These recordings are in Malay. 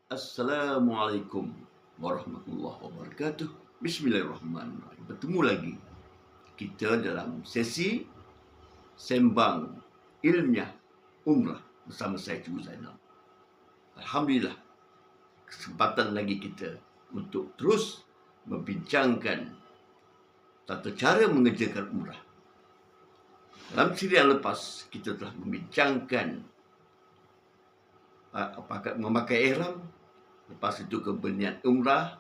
Assalamualaikum warahmatullahi wabarakatuh. Bismillahirrahmanirrahim. Bertemu lagi kita dalam sesi sembang ilmiah umrah bersama saya Cikgu Zainal. Alhamdulillah, kesempatan lagi kita untuk terus membincangkan tata cara mengerjakan umrah. Dalam siri yang lepas, kita telah membincangkan memakai ihram. Lepas itu ke berniat umrah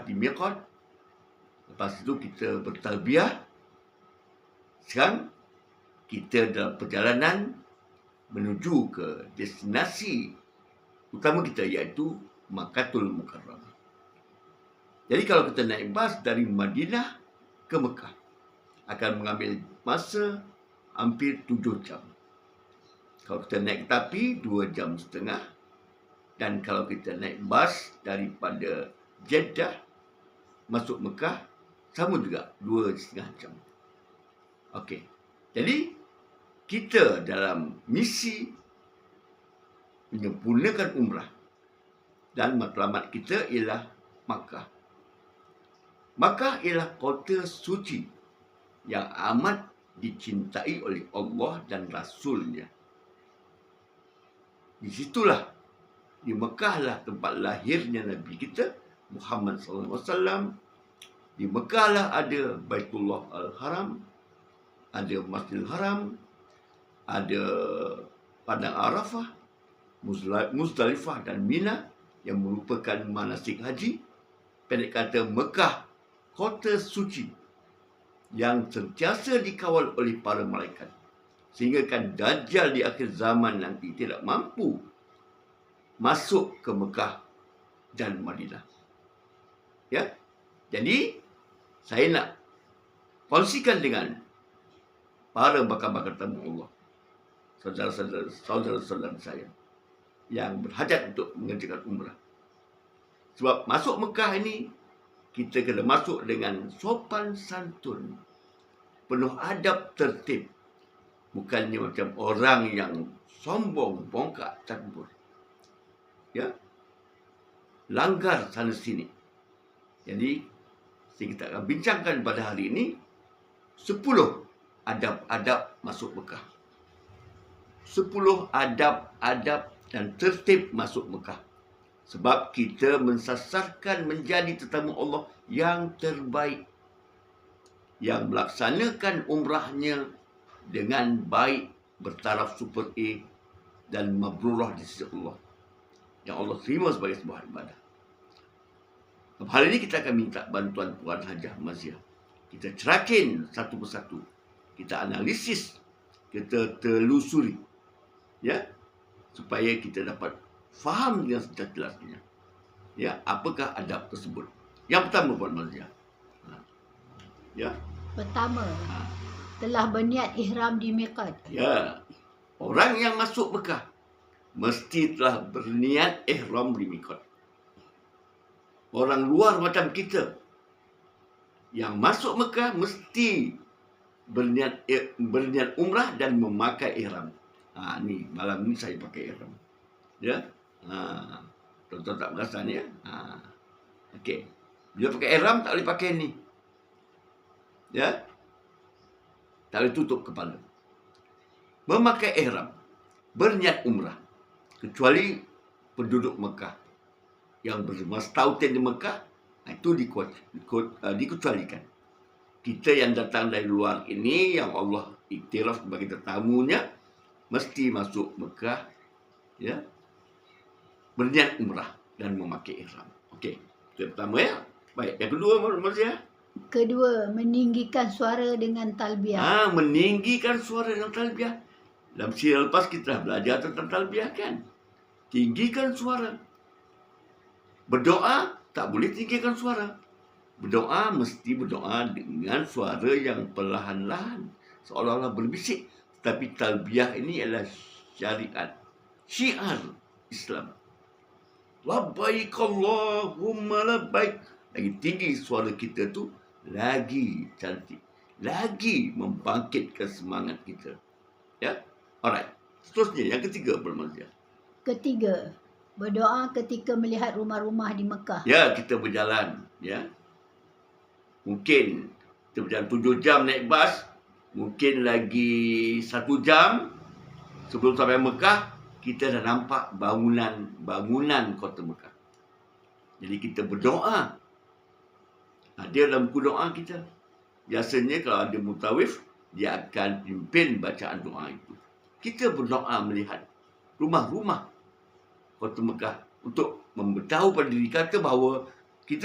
di miqat. Lepas itu kita bertalbiyah. Sekarang kita dalam perjalanan menuju ke destinasi utama kita, iaitu Makkatul Mukarramah. Jadi kalau kita naik bas dari Madinah ke Mekah, akan mengambil masa hampir 7 jam. Kalau kita naik kereta 2 jam setengah. Dan kalau kita naik bas daripada Jeddah masuk Mekah, sama juga 2,5 jam. Okey. Jadi, kita dalam misi menyempurnakan umrah. Dan matlamat kita ialah Makkah. Makkah ialah kota suci yang amat dicintai oleh Allah dan Rasulnya. Di situlah, di Mekah lah tempat lahirnya Nabi kita Muhammad SAW. Di Mekah lah ada Baitullah Al-Haram, ada Masjidil Haram, ada Padang Arafah, Muzdalifah dan Mina yang merupakan manasik haji. Pendek kata, Mekah, kota suci yang sentiasa dikawal oleh para malaikat. Sehingga kan Dajjal di akhir zaman nanti tidak mampu masuk ke Mekah dan Madinah. Ya. Jadi, saya nak kongsikan dengan para bakal-bakal tamu Allah, saudara-saudara saya yang berhajat untuk mengerjakan umrah. Sebab masuk Mekah ini, kita kena masuk dengan sopan santun, penuh adab tertib. Bukannya macam orang yang sombong, bongkak, takbur. Ya, langgar sana sini. Jadi, kita akan bincangkan pada hari ini 10 adab-adab masuk Mekah. 10 adab-adab dan tertib masuk Mekah. Sebab kita mensasarkan menjadi tetamu Allah yang terbaik, yang melaksanakan umrahnya dengan baik, bertaraf super A dan mabrurah di sisi Allah, yang Allah terima sebagai sebuah ibadah. Hari ini kita akan minta bantuan Puan Hajah Maziah. Kita cerakin satu persatu. Kita analisis, kita telusuri, ya, supaya kita dapat faham dengan sejelas-jelasnya, ya, apakah adab tersebut. Yang pertama, Puan Maziah. Ya. Pertama, telah berniat ihram di miqat. Ya. Orang yang masuk Mekah mesti telah berniat ihram di miqat. Orang luar macam kita yang masuk Mekah mesti berniat umrah dan memakai ihram. Ni malam ni saya pakai ihram. Ya. Tuan-tuan tak perasan, ya. Okey. Bila pakai ihram tak boleh pakai ni. Ya. Tak boleh tutup kepala. Memakai ihram, berniat umrah, kecuali penduduk Mekah yang bermastautin di Mekah, itu dikecualikan. Kita yang datang dari luar ini, yang Allah iktiraf sebagai tetamunya, mesti masuk Mekah, ya, berniat umrah dan memakai ihram. Okey, itu yang pertama, ya. Baik, yang kedua, Marzia. Kedua, meninggikan suara dengan talbiyah. Meninggikan suara dengan talbiyah. Dalam siri lepas kita dah belajar tentang talbiyah, kan? Tinggikan suara. Berdoa tak boleh tinggikan suara. Berdoa mesti berdoa dengan suara yang perlahan-lahan, seolah-olah berbisik. Tapi talbiyah ini adalah syariat, syiar Islam. Labbaik Allahumma labbaik. Lagi tinggi suara kita tu, lagi cantik, lagi membangkitkan semangat kita. Ya, alright. Seterusnya, yang ketiga, Puan Maziah. Ketiga, Berdoa ketika melihat rumah-rumah di Mekah. Ya, kita berjalan. Ya. Mungkin kita berjalan 7 jam naik bas. Mungkin lagi 1 jam sebelum sampai Mekah, kita dah nampak bangunan kota Mekah. Jadi kita berdoa. Dia dalam buku doa kita. Biasanya kalau ada mutawif, dia akan pimpin bacaan doa itu. Kita berdoa melihat rumah-rumah kota Mekah untuk memberitahu pada diri kita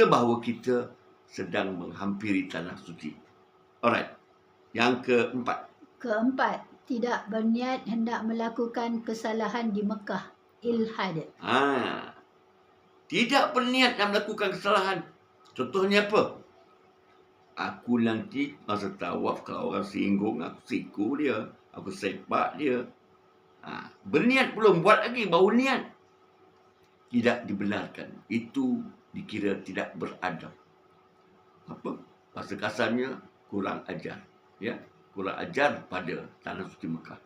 bahawa kita sedang menghampiri tanah suci. Alright. Yang keempat. Keempat, tidak berniat hendak melakukan kesalahan di Mekah. Ilhad. Tidak berniat nak melakukan kesalahan. Contohnya apa? Aku nanti masa tawaf, kalau orang singgung, aku siku dia. Aku sepak dia. Berniat belum, buat lagi, baru niat. Tidak dibenarkan. Itu dikira tidak beradab. Apa? Bahasa kasarnya, kurang ajar. Ya, kurang ajar pada tanah suci Mekah.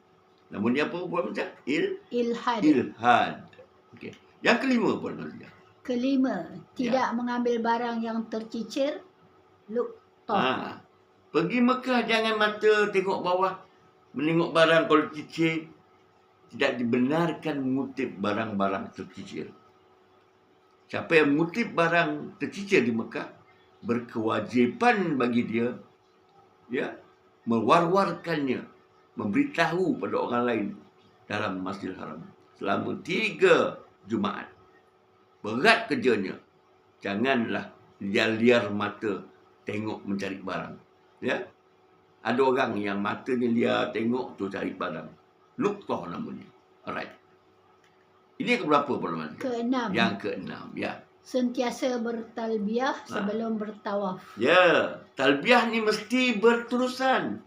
Namun dia apa buat macam? Ilhad. Okey. Yang kelima Puan Mazia. Kelima, tidak mengambil barang yang tercicir. Luqtah. Pergi Mekah jangan mata tengok bawah. Menengok barang kalau cicir. Tidak dibenarkan mengutip barang-barang tercicir. Siapa yang mengutip barang tercicir di Mekah, berkewajipan bagi dia, ya, mewar-warkannya, memberitahu pada orang lain dalam Masjidil Haram selama 3 Jumaat. Berat kerjanya. Janganlah liar-liar mata tengok mencari barang. Ya. Ada orang yang matanya liar tengok tu cari barang. Luqtah namanya. Alright. Ini yang keberapa Puan Mazia? Keenam. Yang keenam, ya. Sentiasa bertalbiah sebelum bertawaf. Ya, talbiah ni mesti berterusan.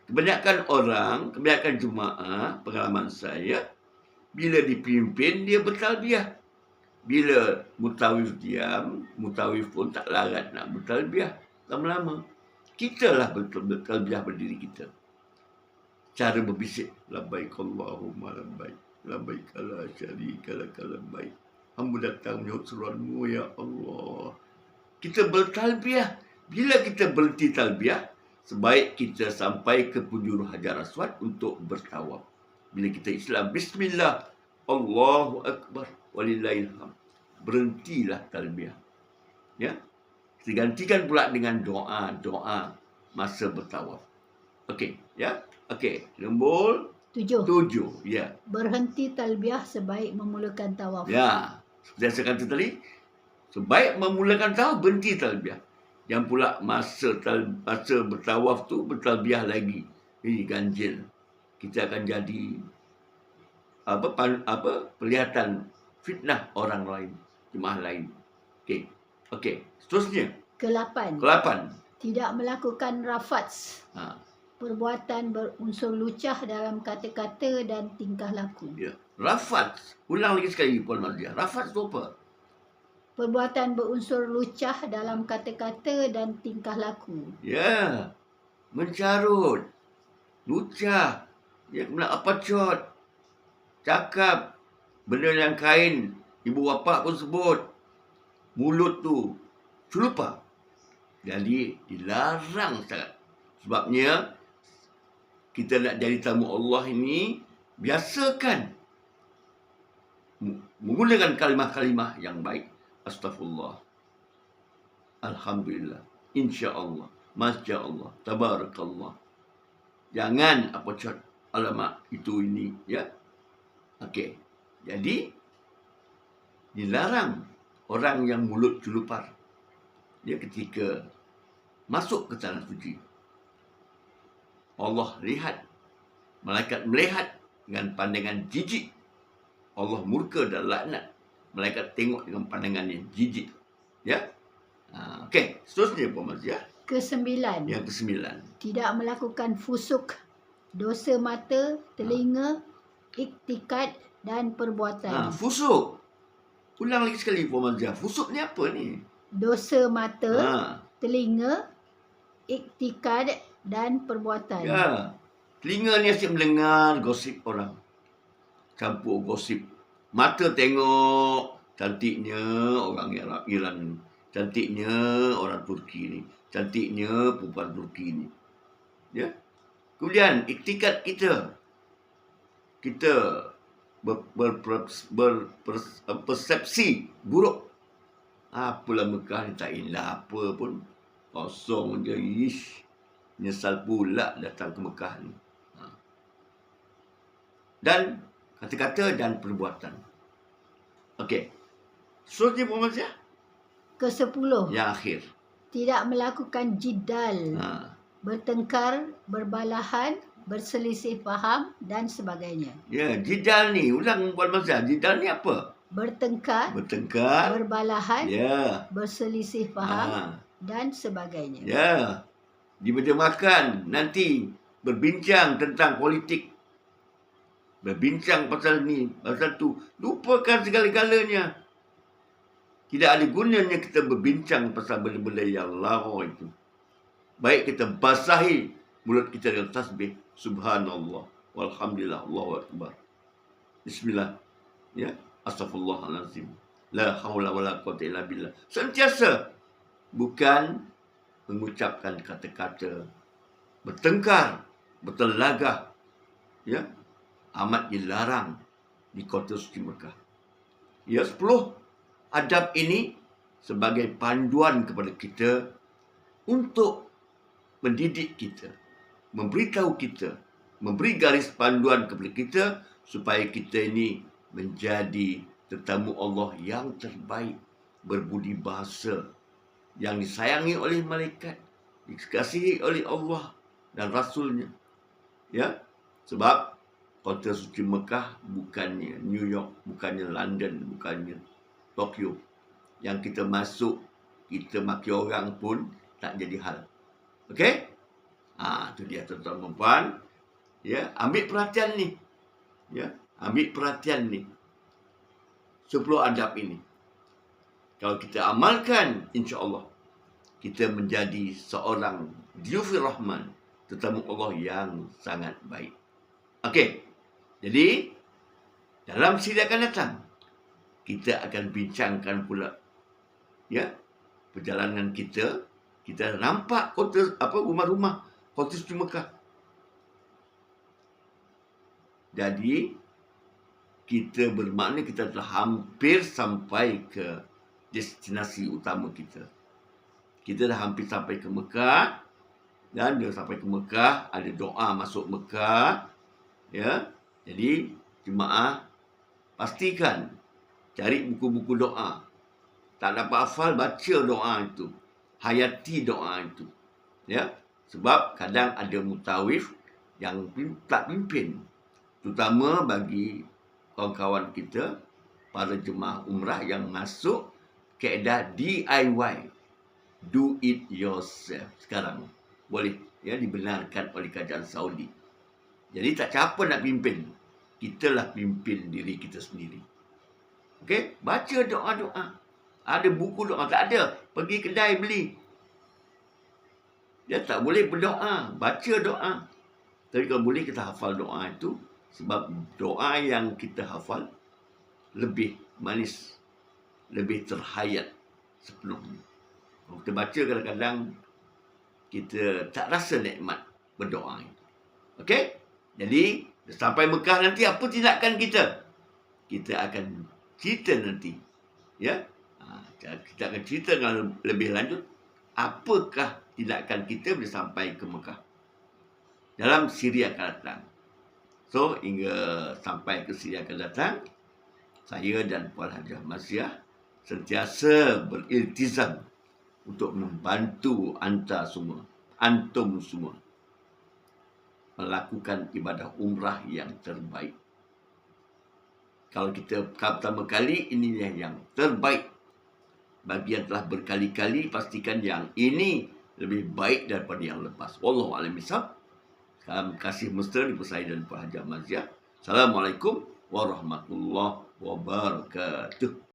Kebanyakan jemaah, pengalaman saya, bila dipimpin, dia bertalbiah. Bila mutawif diam, mutawif pun tak larat nak bertalbiah lama-lama. Kita lah bertalbiah berdiri kita. Cara berbisik, labbaik Allahumma labbaik, labbaik la syarika lak labbaik. Hamba datang menyahut seruanmu ya Allah. Kita bertalbiah. Bila kita berhenti talbiah, sebaik kita sampai ke penjuru Hajar Aswad untuk bertawaf. Bila kita Islam, bismillah, Allahu Akbar, walillahil hamd. Berhentilah talbiah. Ya. Kita gantikan pula dengan doa masa bertawaf. Okey, ya. Okey, nombor 7. Ya. Berhenti talbiah sebaik memulakan tawaf. Ya. Seperti yang saya kata tadi, sebaik memulakan tawaf, berhenti talbiah. Yang pula masa bertawaf tu bertalbiah lagi. Ini ganjil. Kita akan jadi perlihatan fitnah orang lain, jemaah lain. Okey. Seterusnya. Ke-8. Tidak melakukan rafats. Perbuatan berunsur lucah dalam kata-kata dan tingkah laku. Ya. Rafats. Ulang lagi sekali Puan Mazia. Rafats tu apa? Perbuatan berunsur lucah dalam kata-kata dan tingkah laku. Ya. Mencarut. Lucah. Ya, apacot. Cakap. Benda yang kain. Ibu bapa pun sebut. Mulut tu. Celupa. Jadi, dilarang sangat. Sebabnya, kita nak jadi tamu Allah ini, biasakan menggunakan kalimah-kalimah yang baik. Astaghfirullah. Alhamdulillah. InsyaAllah. Masya-Allah. Tabarakallah. Jangan apacot. Alamak, itu ini. Ya. Okey. Jadi, dilarang orang yang mulut celupar. Dia ketika masuk ke tanah suci. Allah lihat. Malaikat melihat dengan pandangan jijik. Allah murka dan laknat. Malaikat tengok dengan pandangan yang jijik. Ya. Okey. Seterusnya Puan Mazia. Ke-9. Yang ke-9. Tidak melakukan fusuk. Dosa mata, telinga, iktikad dan perbuatan. Fusuk. Ulang lagi sekali Puan Mazia. Fusuk ni apa ni? Dosa mata, telinga, iktikad dan perbuatan. Ya. Telinga ni asyik mendengar gosip orang. Campur gosip. Mata tengok cantiknya orang Iran, cantiknya orang Turki ni, cantiknya perempuan Turki ni. Ya. Kemudian iktikad kita berpersepsi buruk. Apalah Mekah ni, tak ilah apa pun, kosong je. Ish, nyesal pula datang ke Mekah ni. Dan kata-kata dan perbuatan. Okey. Seterusnya Puan Mazia. Ke-10. Yang akhir. Tidak melakukan jidal, bertengkar, berbalahan, berselisih faham dan sebagainya. Ya, jidal ni, ulang Puan Mazia. Jidal ni apa? Bertengkar, berbalahan, ya, berselisih faham dan sebagainya. Ya. Di meja makan nanti berbincang tentang politik. Berbincang pasal ni, pasal tu. Lupakan segala-galanya. Tidak ada gunanya kita berbincang pasal benda-benda yang lara itu. Baik kita basahi mulut kita dengan tasbih. Subhanallah. Walhamdulillah. Allahu Akbar. Bismillah. Ya. Astaghfirullahalazim. La haula wala quwwata illa billah. Sentiasa. Bukan mengucapkan kata-kata bertengkar, bertelagah. Ya. Amat dilarang di kota suci Mekah. Ya, 10 adab ini sebagai panduan kepada kita untuk mendidik kita, memberitahu kita, memberi garis panduan kepada kita supaya kita ini menjadi tetamu Allah yang terbaik, berbudi bahasa, yang disayangi oleh malaikat, dikasihi oleh Allah dan Rasulnya. Ya, sebab kota suci Mekah bukannya New York, bukannya London, bukannya Tokyo. Yang kita masuk, kita maki orang pun tak jadi hal. Okey? Itu dia tuan-tuan dan puan. Ya, ambil perhatian ni. Ya, ambil perhatian ni. 10 adab ini. Kalau kita amalkan, insya-Allah kita menjadi seorang diyufir rahman, tetamu Allah yang sangat baik. Okey. Jadi, dalam siri akan datang, kita akan bincangkan pula, ya, perjalanan kita. Kita nampak rumah-rumah kota suci Mekah. Jadi, kita bermakna kita telah hampir sampai ke destinasi utama kita. Kita dah hampir sampai ke Mekah. Dan dah sampai ke Mekah, ada doa masuk Mekah. Ya. Jadi, jemaah pastikan cari buku-buku doa. Tak dapat hafal, baca doa itu. Hayati doa itu. Ya. Sebab kadang ada mutawif yang tak pimpin. Terutama bagi kawan-kawan kita, para jemaah umrah yang masuk kaedah DIY. Do it yourself. Sekarang boleh, ya, dibenarkan oleh kerajaan Saudi. Jadi tak siapa nak pimpin. Kitalah pimpin diri kita sendiri. Okey? Baca doa-doa. Ada buku doa. Tak ada. Pergi kedai beli. Dia tak boleh berdoa. Baca doa. Tapi kalau boleh kita hafal doa itu. Sebab doa yang kita hafal lebih manis. Lebih terhayat sepenuhnya. Kalau kita baca kadang-kadang kita tak rasa nikmat berdoa itu. Okey? Jadi, sampai Mekah nanti apa tindakan kita? Kita akan cerita nanti. Ya? Kita akan cerita dengan lebih lanjut. Apakah tindakan kita bila sampai ke Mekah? Dalam siri akan datang. So, hingga sampai ke siri akan datang, saya dan Puan Hajah Maziah sentiasa beriltizam untuk membantu antum semua melakukan ibadah umrah yang terbaik. Kalau kita pertama kali, inilah yang terbaik. Bagi yang telah berkali-kali, pastikan yang ini lebih baik daripada yang lepas. Wallahu a'lam bishawab. Salam kasih mesra di saya dan Puan Hajah Maziah. Assalamualaikum warahmatullahi wabarakatuh.